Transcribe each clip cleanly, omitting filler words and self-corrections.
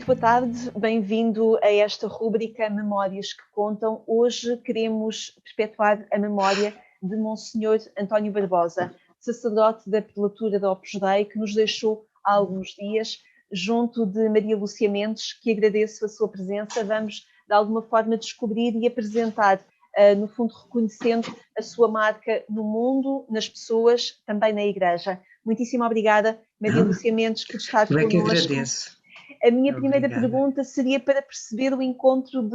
boa tarde, bem-vindo a esta rúbrica Memórias que Contam. Hoje queremos perpetuar a memória de Monsenhor António Barbosa, sacerdote da prelatura da Opus Dei, que nos deixou há alguns dias, junto de Maria Lúcia Mendes, que agradeço a sua presença. Vamos, de alguma forma, descobrir e apresentar, no fundo, reconhecendo a sua marca no mundo, nas pessoas, também na Igreja. Muitíssimo obrigada, Maria Lúcia Mendes, por estar connosco. Eu é que agradeço. A minha primeira pergunta seria para perceber o encontro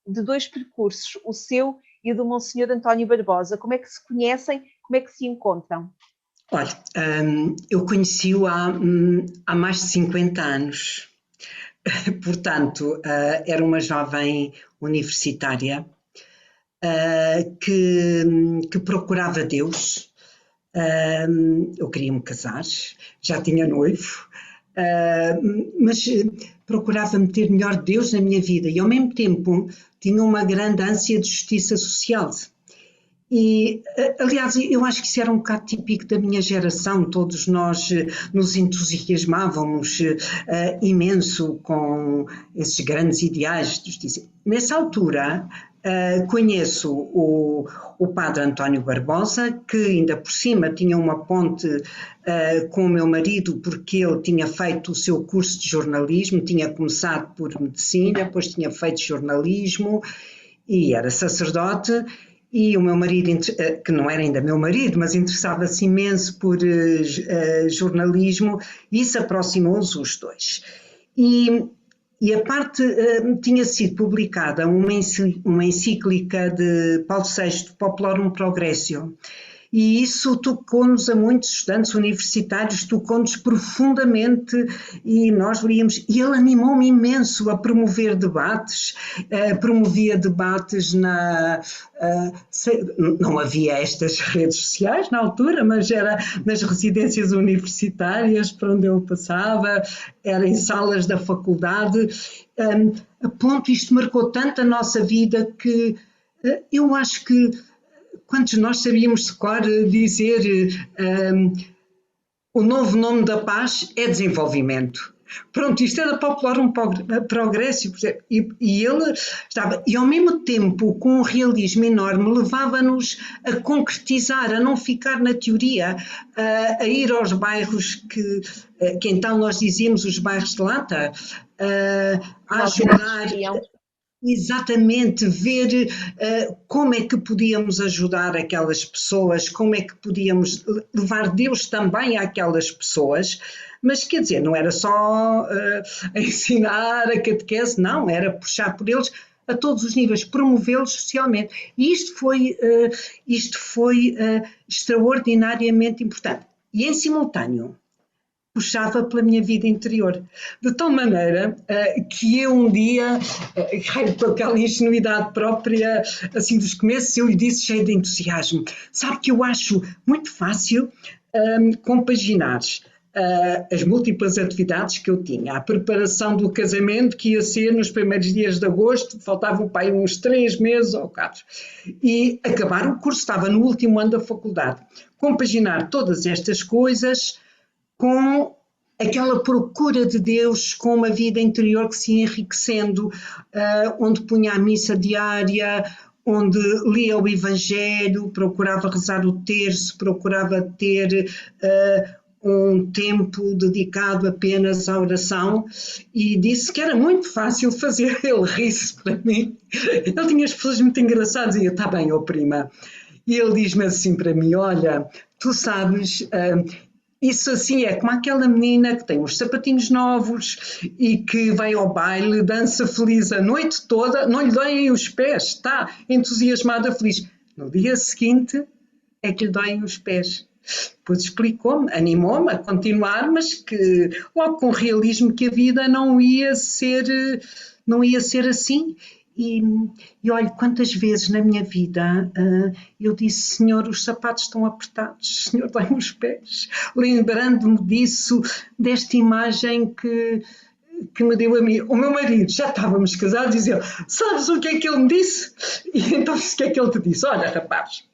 de dois percursos, o seu e o do Monsenhor António Barbosa. Como é que se conhecem, como é que se encontram? Olha, eu conheci-o há mais de 50 anos. Portanto, era uma jovem universitária que procurava Deus. Eu queria me casar, já tinha noivo, mas procurava meter melhor Deus na minha vida e ao mesmo tempo tinha uma grande ânsia de justiça social. E, aliás, eu acho que isso era um bocado típico da minha geração. Todos nós nos entusiasmávamos imenso com esses grandes ideais de justiça. Nessa altura, conheço o padre António Barbosa, que ainda por cima tinha uma ponte com o meu marido, porque ele tinha feito o seu curso de jornalismo, tinha começado por medicina, depois tinha feito jornalismo e era sacerdote. E o meu marido, que não era ainda meu marido, mas interessava-se imenso por jornalismo, e isso aproximou-os dois. E a parte tinha sido publicada uma encíclica de Paulo VI, Populorum Progressio, e isso tocou-nos a muitos estudantes universitários, tocou-nos profundamente e nós líamos, e ele animou-me imenso a promover debates, promovia debates não havia estas redes sociais na altura, mas era nas residências universitárias por onde eu passava, era em salas da faculdade, a ponto isto marcou tanto a nossa vida que eu acho que quantos de nós sabíamos de cor dizer o novo nome da paz é desenvolvimento. Pronto, isto era popular um progresso e ele estava, e ao mesmo tempo com um realismo enorme levava-nos a concretizar, a não ficar na teoria, a ir aos bairros que então nós dizíamos os bairros de lata, a ajudar. Exatamente, ver como é que podíamos ajudar aquelas pessoas, como é que podíamos levar Deus também àquelas pessoas, mas quer dizer, não era só ensinar a catequese, não, era puxar por eles a todos os níveis, promovê-los socialmente. E isto foi extraordinariamente importante. E em simultâneo, puxava pela minha vida interior, de tal maneira que eu um dia, com aquela ingenuidade própria, assim dos começos, eu lhe disse cheio de entusiasmo, sabe que eu acho muito fácil compaginar as múltiplas atividades que eu tinha, a preparação do casamento que ia ser nos primeiros dias de agosto, faltavam para aí uns 3 meses ou 4, e acabar o curso, estava no último ano da faculdade, compaginar todas estas coisas com aquela procura de Deus, com uma vida interior que se ia enriquecendo, onde punha a missa diária, onde lia o Evangelho, procurava rezar o terço, procurava ter um tempo dedicado apenas à oração, e disse que era muito fácil fazer. Ele ri-se para mim, ele tinha as pessoas muito engraçadas, e eu, está bem, ó prima, e ele diz-me assim para mim, olha, tu sabes, isso assim é como aquela menina que tem uns sapatinhos novos e que vai ao baile, dança feliz a noite toda, não lhe doem os pés, está entusiasmada, feliz. No dia seguinte é que lhe doem os pés. Depois explicou-me, animou-me a continuar, mas que logo com realismo que a vida não ia ser assim. E olha, quantas vezes na minha vida eu disse, Senhor, os sapatos estão apertados, Senhor, dá-me os pés, lembrando-me disso, desta imagem que me deu a mim. O meu marido, já estávamos casados, dizia, sabes o que é que ele me disse? E então o que é que ele te disse? Olha, rapaz,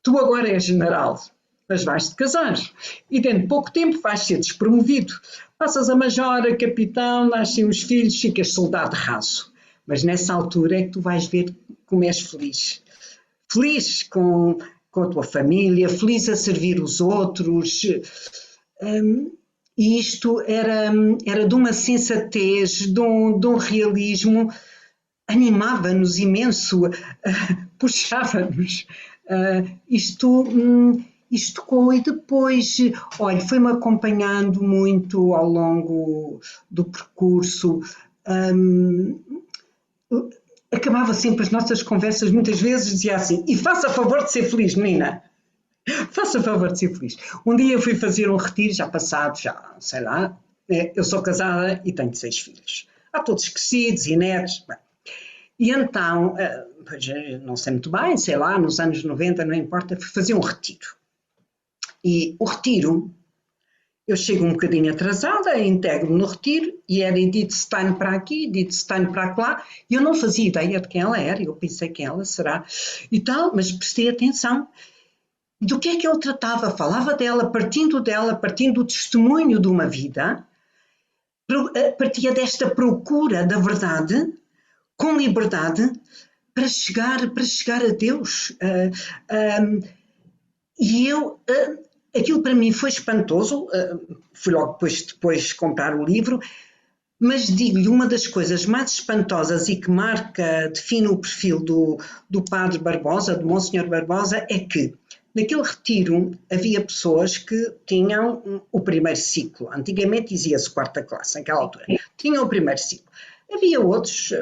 tu agora és general, mas vais-te casar. E dentro de pouco tempo vais ser despromovido. Passas a major, a capitão, nascem os filhos, ficas soldado raso. Mas nessa altura é que tu vais ver como és feliz. Feliz com a tua família, feliz a servir os outros. E isto era de uma sensatez, de um realismo, animava-nos imenso, puxava-nos. Isto tocou e depois, olha, foi-me acompanhando muito ao longo do percurso. Acabava sempre as nossas conversas, muitas vezes dizia assim, e faça favor de ser feliz, menina. Faça favor de ser feliz. Um dia eu fui fazer um retiro, já passado, já sei lá, eu sou casada e tenho 6 filhos. Há todos crescidos e netos. Bem. E então, pois, não sei muito bem, sei lá, nos anos 90, não importa, fui fazer um retiro. E o retiro, eu chego um bocadinho atrasada, integro-me no retiro, e era Edith Stein para aqui, Edith Stein para lá, e eu não fazia ideia de quem ela era, eu pensei quem ela será e tal, mas prestei atenção. Do que é que ele tratava? Falava dela, partindo do testemunho de uma vida, partia desta procura da verdade, com liberdade, para chegar a Deus. E aquilo para mim foi espantoso, fui logo depois comprar o livro, mas digo-lhe, uma das coisas mais espantosas e que define o perfil do Padre Barbosa, do Monsenhor Barbosa, é que naquele retiro havia pessoas que tinham o primeiro ciclo, antigamente dizia-se 4ª classe, naquela altura, tinham o primeiro ciclo. Havia outros,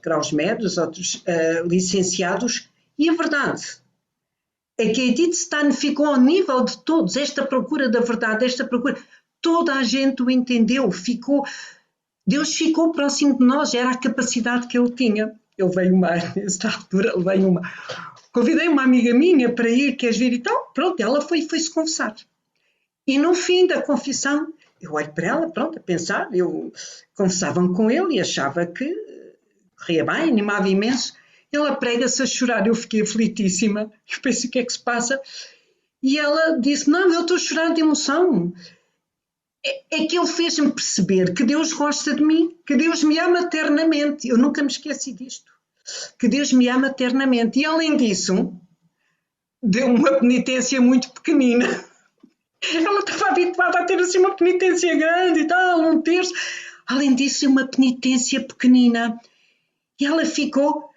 graus médios, outros licenciados, e a verdade é que a Edith Stein ficou ao nível de todos, esta procura da verdade, toda a gente o entendeu, Deus ficou próximo de nós, era a capacidade que ele tinha. Nessa altura, convidei uma amiga minha para ir, queres vir e tal? Pronto, ela foi-se confessar. E no fim da confissão, eu olho para ela, pronto, a pensar, confessavam com ele e achava que corria bem, animava imenso. Ela prega-se a chorar, eu fiquei aflitíssima, eu pensei, o que é que se passa? E ela disse, não, eu estou a chorar de emoção. É que ele fez-me perceber que Deus gosta de mim, que Deus me ama eternamente. Eu nunca me esqueci disto. Que Deus me ama eternamente. E além disso, deu-me uma penitência muito pequenina. Ela estava habituada a ter assim uma penitência grande e tal, 1/3. Além disso, uma penitência pequenina. E ela ficou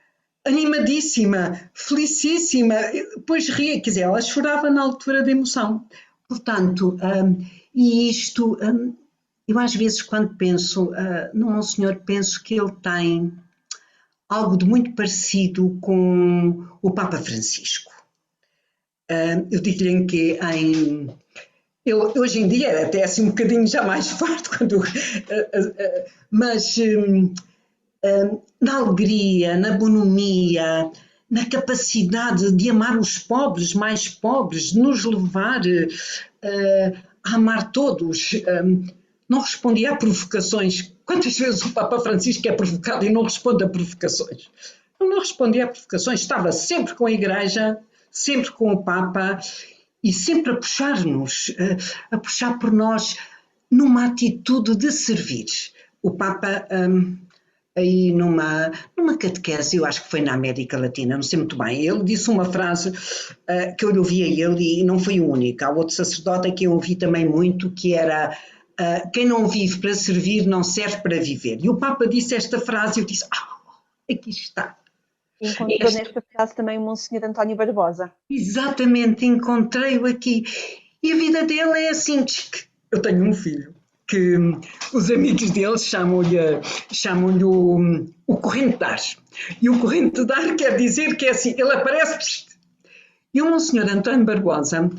animadíssima, felicíssima. Depois ria, quer dizer, ela chorava na altura da emoção. Portanto, e isto, eu às vezes quando penso no Monsenhor, penso que ele tem algo de muito parecido com o Papa Francisco. Eu digo-lhe que hoje em dia é até assim um bocadinho já mais forte, mas na alegria, na bonomia, na capacidade de amar os pobres, mais pobres, de nos levar a amar todos. Não respondia a provocações. Quantas vezes o Papa Francisco é provocado e não responde a provocações? Não respondia a provocações, estava sempre com a Igreja, sempre com o Papa e sempre a puxar-nos, a puxar por nós numa atitude de servir. O Papa, aí numa catequese, eu acho que foi na América Latina, não sei muito bem, ele disse uma frase que eu ouvi a ele e não foi o único. Há outro sacerdote que eu ouvi também muito, que era quem não vive para servir não serve para viver. E o Papa disse esta frase e eu disse, aqui está. Encontrou nesta frase também o Monsenhor António Barbosa. Exatamente, encontrei-o aqui. E a vida dele é assim, eu tenho um filho que os amigos dele chamam-lhe o corrente de ar. E o corrente de ar quer dizer que é assim, ele aparece. E o Monsenhor António Barbosa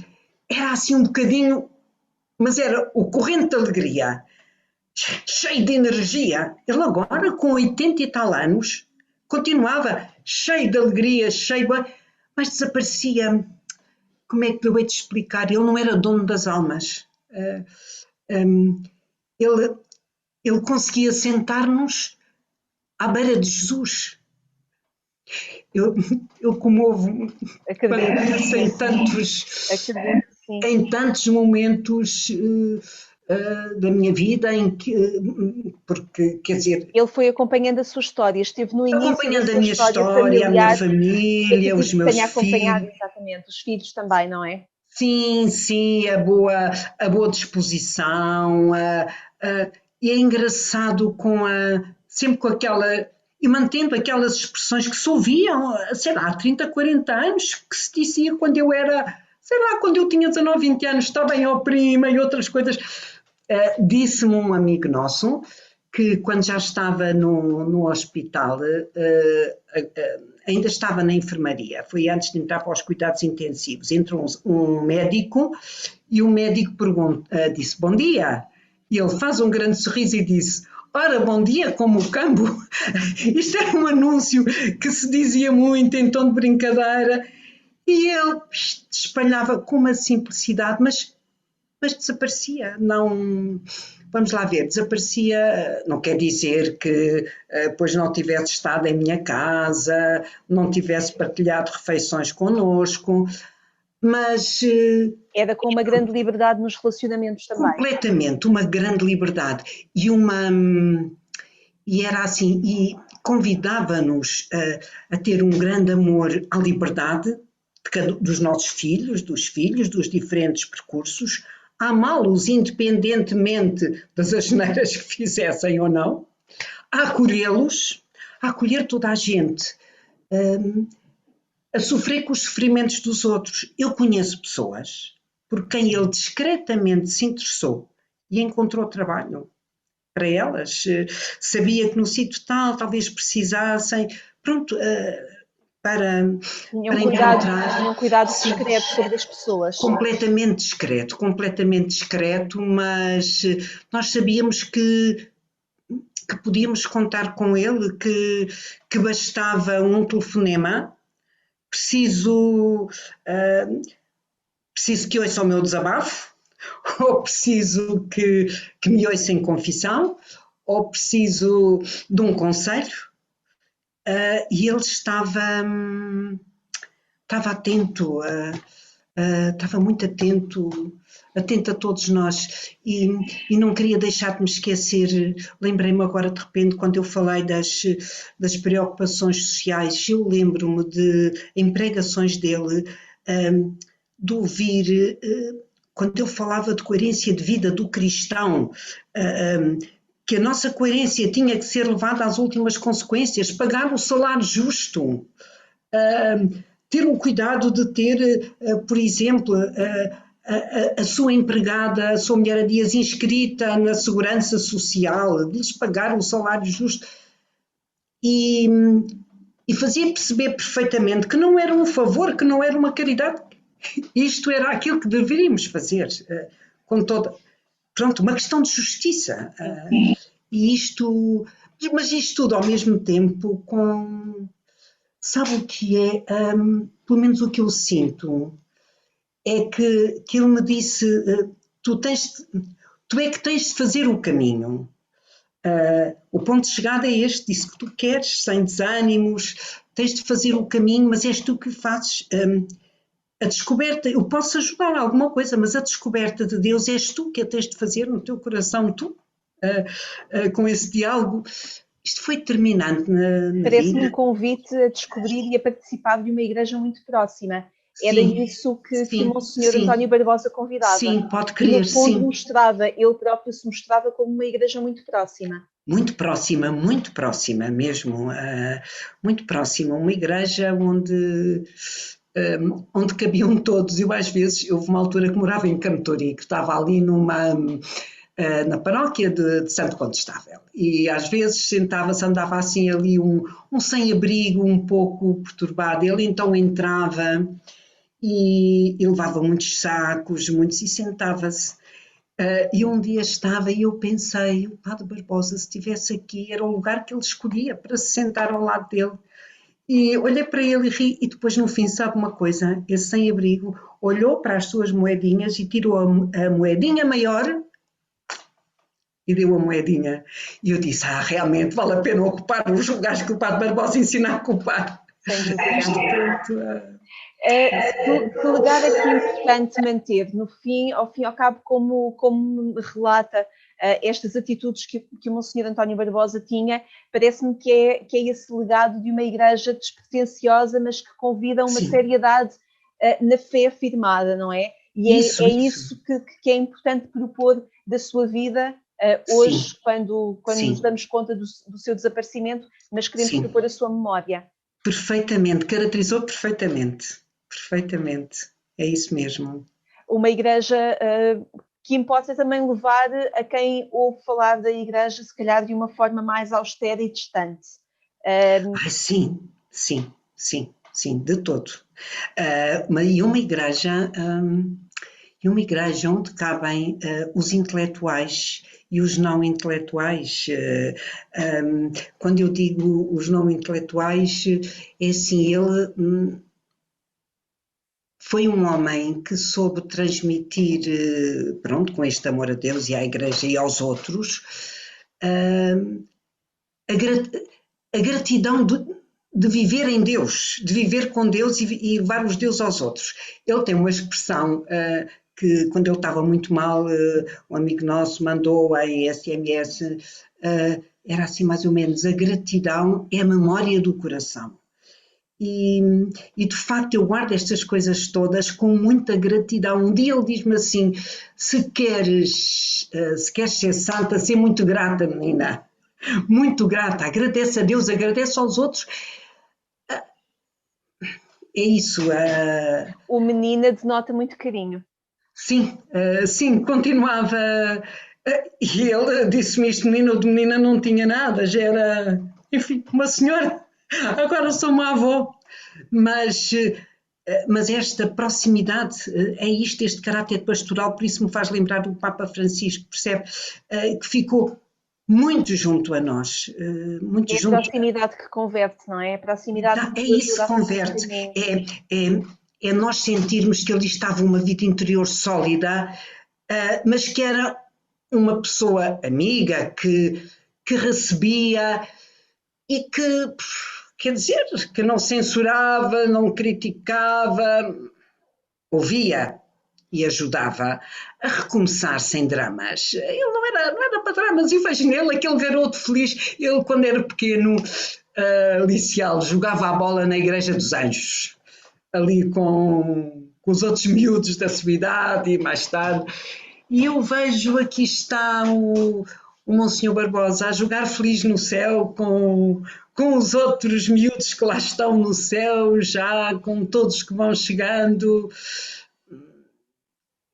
era assim um bocadinho, mas era o corrente de alegria, cheio de energia. Ele agora, com 80 e tal anos, continuava cheio de alegria, mas desaparecia. Como é que eu hei de explicar? Ele não era dono das almas. Ele conseguia sentar-nos à beira de Jesus. Eu comovo quando penso em tantos. sim. em tantos momentos da minha vida em que, porque, quer dizer, Ele foi acompanhando a sua história, esteve no início da acompanhando a sua minha história história, a minha familiar, e família, os acredito que meus tenha acompanhado filhos. exatamente os filhos também, não é? Sim, sim, a boa disposição, e é engraçado sempre com aquela, e mantendo aquelas expressões que se ouviam, sei lá, há 30, 40 anos, que se dizia quando eu era, sei lá, quando eu tinha 19, 20 anos, está bem ao prima e outras coisas. Disse-me um amigo nosso que quando já estava no hospital, ainda estava na enfermaria, foi antes de entrar para os cuidados intensivos, entrou um médico e o médico disse bom dia, e ele faz um grande sorriso e disse ora, bom dia, como o cambo. Isto era um anúncio que se dizia muito em tom de brincadeira e ele espalhava com uma simplicidade, mas desaparecia, não, vamos lá ver, desaparecia, não quer dizer que depois não tivesse estado em minha casa, não tivesse partilhado refeições connosco, mas Era com uma grande liberdade nos relacionamentos também. completamente uma grande liberdade e era assim, e convidava-nos a ter um grande amor à liberdade dos nossos filhos, dos diferentes percursos, a amá-los independentemente das asneiras que fizessem ou não, a acolhê-los, a acolher toda a gente, a sofrer com os sofrimentos dos outros. Eu conheço pessoas por quem ele discretamente se interessou e encontrou trabalho para elas, sabia que no sítio tal talvez precisassem, pronto, Tinham para cuidado, encontrar, tinham cuidado sim, discreto sobre as pessoas. completamente discreto, mas nós sabíamos que podíamos contar com ele, que bastava um telefonema, preciso, uh, preciso que ouça o meu desabafo, ou preciso que me ouça em confissão, ou preciso de um conselho, e ele estava atento, estava muito atento a todos nós e não queria deixar de me esquecer, lembrei-me agora de repente quando eu falei das preocupações sociais, eu lembro-me em pregações dele, de ouvir, quando eu falava de coerência de vida do cristão, que a nossa coerência tinha que ser levada às últimas consequências, pagar o salário justo, ter o cuidado de ter, por exemplo, a sua empregada, a sua mulher a dias inscrita na segurança social, de lhes pagar o salário justo. E fazia perceber perfeitamente que não era um favor, que não era uma caridade, isto era aquilo que deveríamos fazer, com toda, pronto, uma questão de justiça. E isto, mas isto tudo ao mesmo tempo sabe o que é, pelo menos o que eu sinto, é que ele me disse, tu é que tens de fazer o caminho. O ponto de chegada é este, disse que tu queres, sem desânimos, tens de fazer o caminho, mas és tu que fazes. A descoberta, eu posso ajudar a alguma coisa, mas a descoberta de Deus és tu que a tens de fazer no teu coração, tu, com esse diálogo. Isto foi determinante na Parece-me um vida. convite a descobrir e a participar de uma igreja muito próxima. Era Sim, isso que sim, Monsenhor sim, António Barbosa convidava. sim, pode E, no crer, fundo, sim. mostrava, ele próprio se mostrava como uma igreja muito próxima. Muito próxima mesmo, muito próxima, uma igreja onde cabiam todos. Eu às vezes, houve uma altura que morava em Cantori, que estava ali na paróquia de Santo Condestável, e às vezes sentava-se, andava assim ali um sem-abrigo um pouco perturbado, ele então entrava e levava muitos sacos, e sentava-se. E um dia estava e eu pensei, o Padre Barbosa, se estivesse aqui, era o lugar que ele escolhia para se sentar ao lado dele. E olhei para ele e ri, e depois no fim, sabe uma coisa? Esse sem-abrigo olhou para as suas moedinhas e tirou a moedinha maior e deu a moedinha. E eu disse, realmente vale a pena ocupar os lugares que o Padre Barbosa ensina a ocupar. sem dúvida. Portanto, Que legado é que é importante manter? No fim, ao fim e ao cabo, como relata estas atitudes que o Monsenhor António Barbosa tinha, parece-me que é esse legado de uma igreja despretensiosa, mas que convida a uma sim, seriedade na fé afirmada, não é? E é isso que é importante propor da sua vida hoje, sim, quando nos sim, damos conta do seu desaparecimento, mas queremos sim. propor a sua memória. Perfeitamente, caracterizou perfeitamente. Perfeitamente. É isso mesmo. Uma igreja que importa também levar a quem ouve falar da igreja, se calhar de uma forma mais austera e distante. Ai, sim, sim, sim, sim, de todo. E uma igreja onde cabem os intelectuais e os não intelectuais. Quando eu digo os não intelectuais, é assim, ele foi um homem que soube transmitir, pronto, com este amor a Deus e à Igreja e aos outros, a, a gratidão de viver em Deus, de viver com Deus e levar os Deus aos outros. Ele tem uma expressão que, quando ele estava muito mal, um amigo nosso mandou em SMS, era assim mais ou menos: a gratidão é a memória do coração. E, e, de facto eu guardo estas coisas todas com muita gratidão. Um dia ele diz-me assim: se queres ser santa, ser muito grata, menina, muito grata, agradece a Deus, agradece aos outros. É isso. O menina denota muito carinho. Sim, sim, continuava. E ele disse-me isto: menino ou de menina não tinha nada, já era, enfim, uma senhora, agora sou uma avó. Mas esta proximidade, é isto, este caráter pastoral, por isso me faz lembrar do Papa Francisco, percebe? Que ficou muito junto a nós, muito É a junto. proximidade que converte, não é? A proximidade que É nos isso ajuda que a fazer o converte, caminho. é nós sentirmos que ali estava uma vida interior sólida, mas que era uma pessoa amiga que recebia e que, quer dizer, que não censurava, não criticava, ouvia e ajudava a recomeçar sem dramas. Ele não era para dramas, eu vejo nele aquele garoto feliz. Ele, quando era pequeno, Licial, jogava a bola na Igreja dos Anjos, ali com os outros miúdos da sua idade e mais tarde. E eu vejo aqui está o Monsenhor Barbosa a jogar feliz no céu com os outros miúdos que lá estão no céu, já com todos que vão chegando.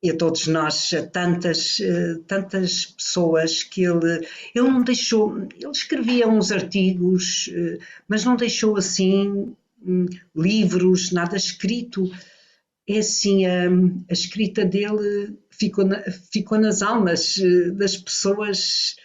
E a todos nós, a tantas pessoas que ele não deixou, ele escrevia uns artigos, mas não deixou assim livros, nada escrito. É assim, a escrita dele ficou nas almas das pessoas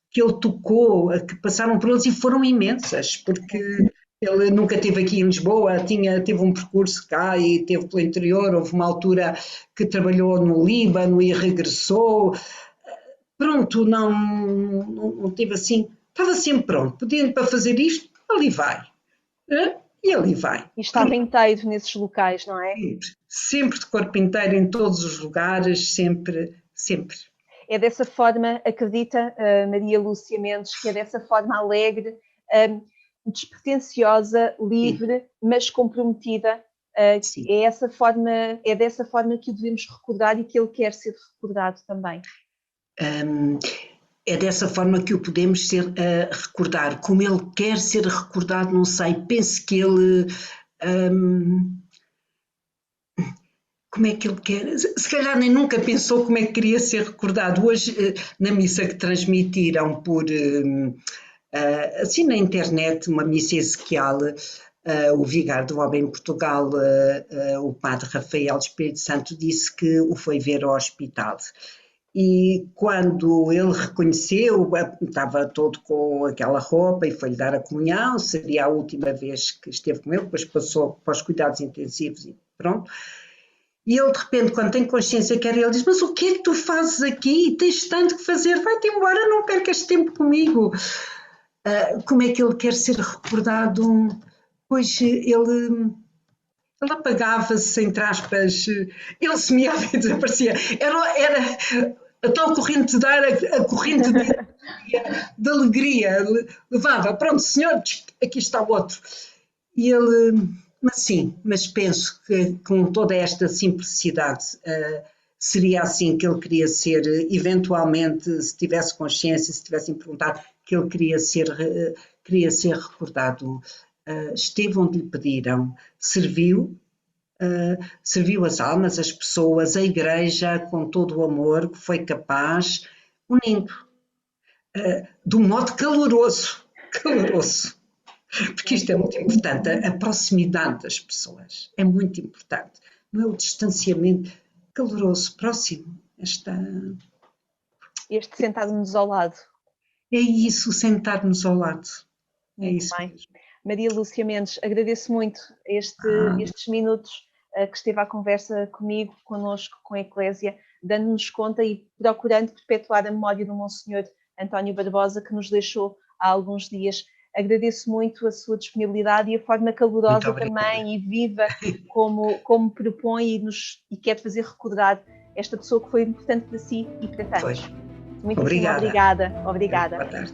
que ele tocou, que passaram por eles, e foram imensas, porque ele nunca esteve aqui em Lisboa, teve um percurso cá e teve pelo interior, houve uma altura que trabalhou no Líbano e regressou. Pronto, não teve assim, estava sempre pronto, pedindo para fazer isto, ali vai. E ali vai. E estava inteiro nesses locais, não é? Sempre de corpo inteiro, em todos os lugares, sempre, sempre. É dessa forma, acredita, Maria Lúcia Mendes, que é dessa forma alegre, despretensiosa, livre, sim, mas comprometida. É dessa forma que o devemos recordar e que ele quer ser recordado também. É dessa forma que o podemos recordar. Como ele quer ser recordado, não sei. Penso que ele. Como é que ele quer? Se calhar nem nunca pensou como é que queria ser recordado. Hoje, na missa que transmitiram por. Assim na internet, uma missa ezequial, o vigário do OB em Portugal, o padre Rafael Espírito Santo, disse que o foi ver ao hospital. E quando ele reconheceu, estava todo com aquela roupa e foi-lhe dar a comunhão, seria a última vez que esteve com ele, depois passou para os cuidados intensivos e pronto. E ele, de repente, quando tem consciência que era ele, diz: mas o que é que tu fazes aqui? Tens tanto que fazer, vai-te embora, não percas tempo comigo. Como é que ele quer ser recordado? depois ele apagava-se, entre aspas, ele semeava e desaparecia. Era a tal corrente de ar, a corrente de alegria, levava, pronto, senhor, aqui está o outro. E ele, mas sim, mas penso que com toda esta simplicidade, seria assim que ele queria ser, eventualmente, se tivesse consciência, se tivessem perguntado, que ele queria ser recordado. Esteve onde lhe pediram, serviu as almas, as pessoas, a igreja, com todo o amor que foi capaz, unindo, de um modo caloroso, porque isto é muito importante, a proximidade das pessoas é muito importante, não é o distanciamento, caloroso, próximo, Este sentado-nos ao lado. é isso, sentar-nos ao lado, é Muito isso bem. mesmo. Maria Lúcia Mendes, agradeço muito estes minutos que esteve à conversa comigo, connosco, com a Eclésia, dando-nos conta e procurando perpetuar a memória do Monsenhor António Barbosa, que nos deixou há alguns dias. Agradeço muito a sua disponibilidade e a forma calorosa também e viva como propõe e quer fazer recordar esta pessoa que foi importante para si e para tantos. Muitíssimo obrigada. Boa tarde.